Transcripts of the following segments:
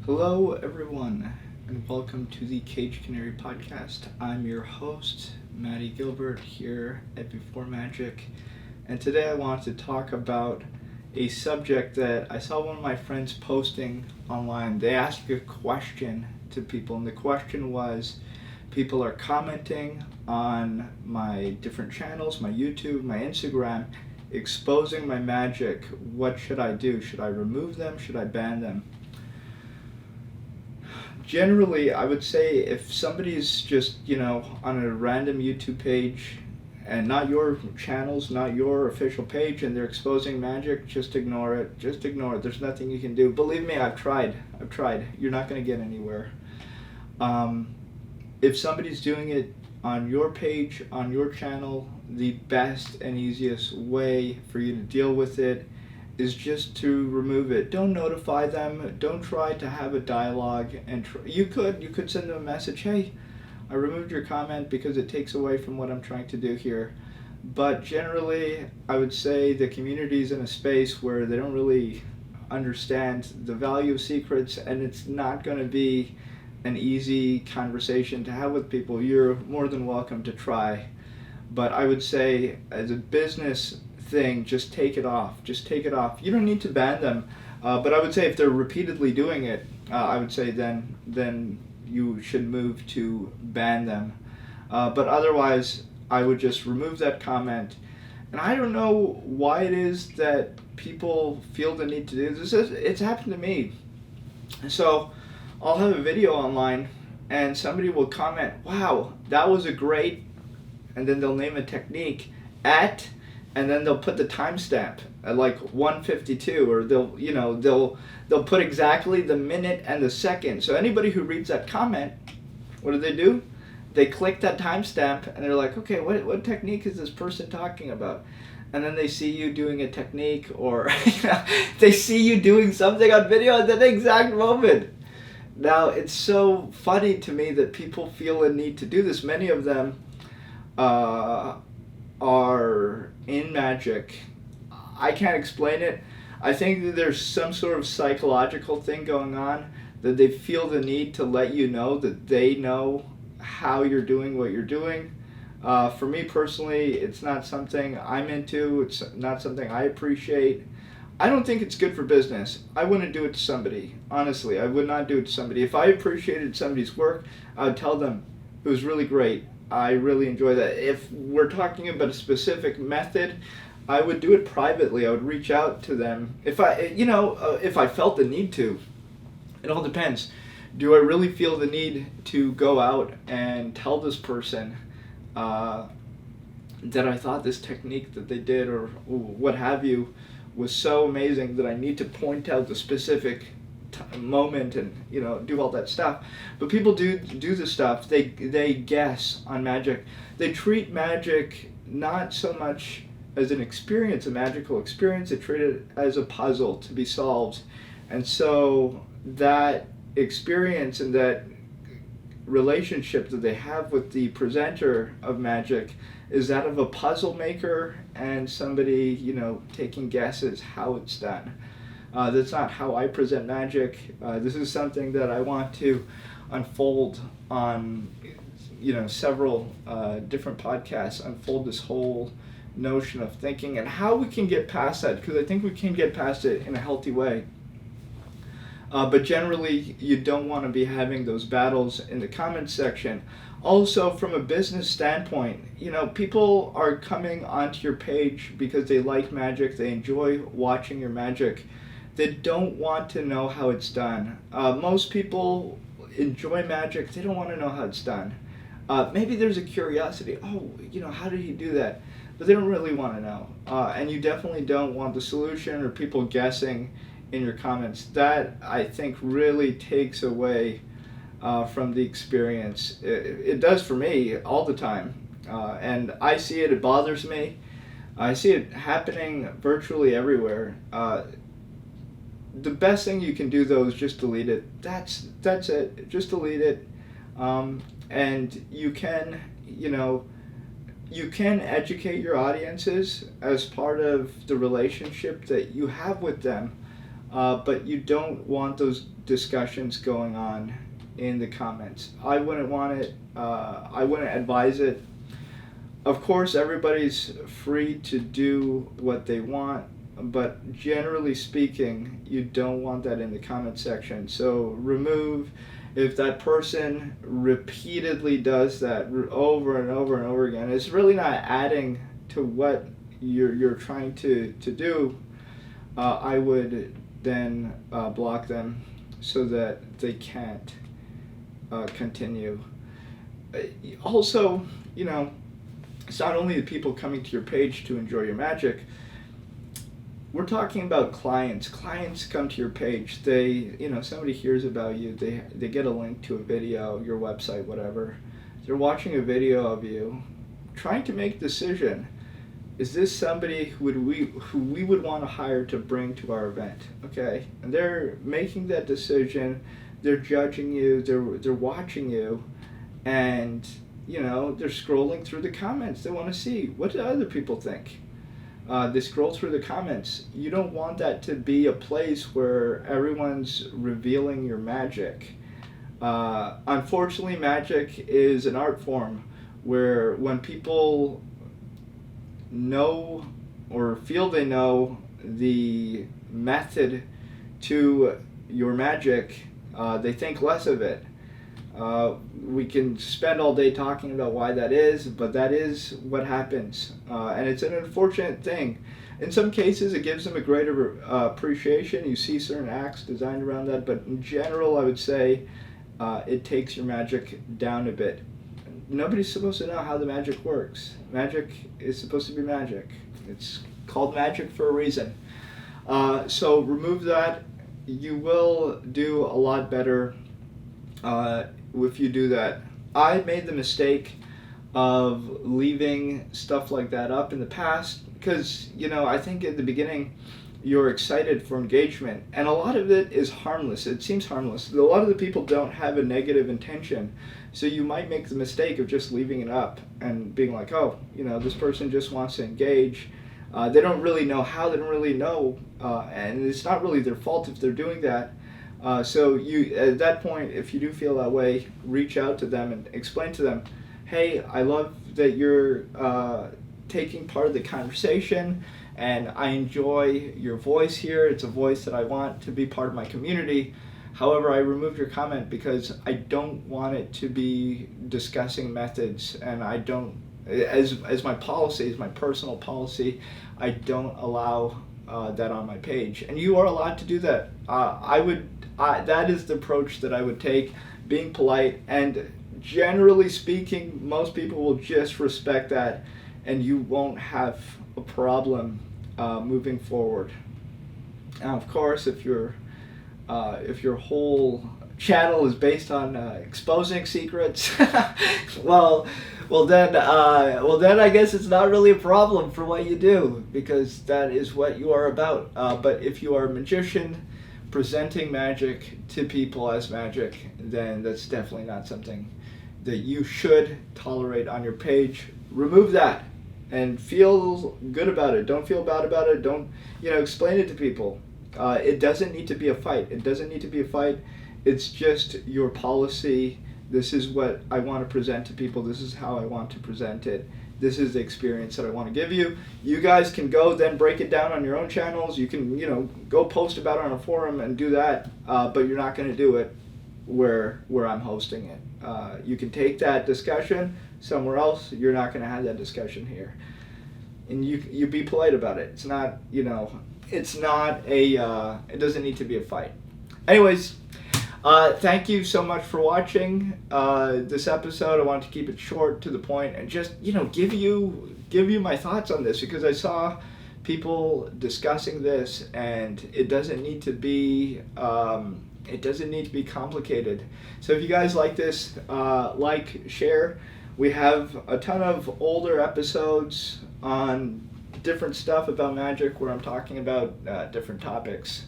Hello, everyone, and welcome to the CANARY podcast. I'm your host, Maddie Gilbert, here at Before Magic, and today I want to talk about a subject that I saw one of my friends posting online. They asked a question to people, and the question was, people are commenting on my different channels, my YouTube, my Instagram, exposing my magic. What should I do? Should I remove them? Should I ban them? Generally, I would say if somebody's just, on a random YouTube page and not your channels, not your official page, and they're exposing magic, just ignore it. Just ignore it. There's nothing you can do. Believe me, I've tried. You're not going to get anywhere. If somebody's doing it on your page, on your channel, the best and easiest way for you to deal with it is just to remove it. Don't notify them. Don't try to have a dialogue. And you could send them a message. Hey, I removed your comment because it takes away from what I'm trying to do here. But generally, I would say the community is in a space where they don't really understand the value of secrets, and it's not going to be an easy conversation to have with people. You're more than welcome to try. But I would say, as a business thing, just take it off. You don't need to ban them, but I would say if they're repeatedly doing it, I would say then you should move to ban them. But otherwise, I would just remove that comment. And I don't know why it is that people feel the need to do this. It's happened to me. So I'll have a video online and somebody will comment, wow, that was a great, and then they'll name a technique at, and then they'll put the timestamp at like 1:52, or they'll put exactly the minute and the second. So anybody who reads that comment, what do? They click that timestamp and they're like, okay, what technique is this person talking about? And then they see you doing a technique, or they see you doing something on video at that exact moment. Now, it's so funny to me that people feel a need to do this. Many of them are in magic. I can't explain it. I think that there's some sort of psychological thing going on, that they feel the need to let you know that they know how you're doing what you're doing. For me personally, it's not something I'm into. It's not something I appreciate. I don't think it's good for business. I wouldn't do it to somebody. Honestly, I would not do it to somebody. If I appreciated somebody's work, I would tell them it was really great. I really enjoy that. If we're talking about a specific method, I would do it privately. I would reach out to them if I felt the need to. It all depends. Do I really feel the need to go out and tell this person that I thought this technique that they did, or what have you, was so amazing that I need to point out the specific moment and do all that stuff? But people do this stuff. They guess on magic. They treat magic not so much as an experience, a magical experience. They treat it as a puzzle to be solved. And so that experience and that relationship that they have with the presenter of magic is that of a puzzle maker and somebody taking guesses how it's done. That's not how I present magic. This is something that I want to unfold on several different podcasts, unfold this whole notion of thinking and how we can get past that, because I think we can get past it in a healthy way. But generally, you don't want to be having those battles in the comments section. Also, from a business standpoint, people are coming onto your page because they like magic, they enjoy watching your magic. They don't want to know how it's done. Most people enjoy magic, they don't want to know how it's done. Maybe there's a curiosity, how did he do that? But they don't really want to know. And you definitely don't want the solution or people guessing in your comments. That, I think, really takes away from the experience. It does for me all the time. And I see it bothers me. I see it happening virtually everywhere. The best thing you can do, though, is just delete it. That's it. Just delete it. And you can educate your audiences as part of the relationship that you have with them. but you don't want those discussions going on in the comments. I wouldn't want it. I wouldn't advise it. Of course, everybody's free to do what they want, but generally speaking, you don't want that in the comment section. So remove, if that person repeatedly does that over and over and over again, it's really not adding to what you're trying to do. I would then block them so that they can't continue. Also, it's not only the people coming to your page to enjoy your magic. We're talking about clients. Clients come to your page. They, somebody hears about you. They get a link to a video, your website, whatever. They're watching a video of you, trying to make a decision. Is this somebody who we would want to hire to bring to our event? Okay, and they're making that decision. They're judging you. They're watching you, and they're scrolling through the comments. They want to see, what do other people think? They scroll through the comments. You don't want that to be a place where everyone's revealing your magic. Unfortunately, magic is an art form where when people know or feel they know the method to your magic, they think less of it. We can spend all day talking about why that is, but that is what happens. And it's an unfortunate thing. In some cases, it gives them a greater appreciation. You see certain acts designed around that, but in general, I would say it takes your magic down a bit. Nobody's supposed to know how the magic works. Magic is supposed to be magic. It's called magic for a reason. So remove that. You will do a lot better if you do that. I made the mistake of leaving stuff like that up in the past because, I think at the beginning you're excited for engagement, and a lot of it is harmless. It seems harmless. A lot of the people don't have a negative intention, so you might make the mistake of just leaving it up and being like, oh, this person just wants to engage. They don't really know how, they don't really know, and it's not really their fault if they're doing that. So you, at that point, if you do feel that way, reach out to them and explain to them, hey, I love that you're taking part of the conversation, and I enjoy your voice here. It's a voice that I want to be part of my community. However, I removed your comment because I don't want it to be discussing methods, and I don't, as my policy, as my personal policy, I don't allow that on my page. And you are allowed to do that. That is the approach that I would take, being polite, and generally speaking, most people will just respect that, and you won't have a problem moving forward. Now, of course, if your whole channel is based on exposing secrets, well, then I guess it's not really a problem for what you do, because that is what you are about. But if you are a magician presenting magic to people as magic, then that's definitely not something that you should tolerate on your page. Remove that and feel good about it. Don't feel bad about it. Don't, explain it to people. It doesn't need to be a fight. It doesn't need to be a fight. It's just your policy. This is what I want to present to people. This is how I want to present it. This is the experience that I want to give you. You guys can go then break it down on your own channels. You can, go post about it on a forum and do that, but you're not going to do it where I'm hosting it. You can take that discussion somewhere else. You're not going to have that discussion here. And you be polite about it. It's not, it's not it doesn't need to be a fight. Anyways, thank you so much for watching this episode. I wanted to keep it short, to the point, and just give you my thoughts on this, because I saw people discussing this, and it doesn't need to be complicated. So if you guys like this, like, share. We have a ton of older episodes on different stuff about magic where I'm talking about different topics.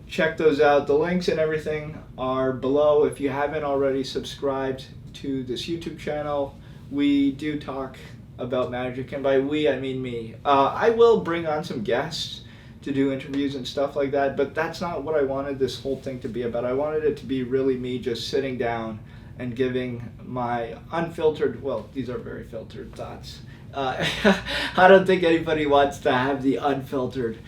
Check those out. The links and everything are below. If you haven't already subscribed to this YouTube channel, we do talk about magic, and by we I mean me. I will bring on some guests to do interviews and stuff like that, but that's not what I wanted this whole thing to be about. I wanted it to be really me just sitting down and giving my unfiltered, well, these are very filtered thoughts. I don't think anybody wants to have the unfiltered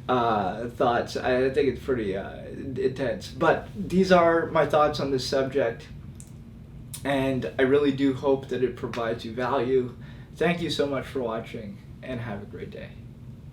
thoughts. I think it's pretty intense. But these are my thoughts on this subject, and I really do hope that it provides you value. Thank you so much for watching, and have a great day.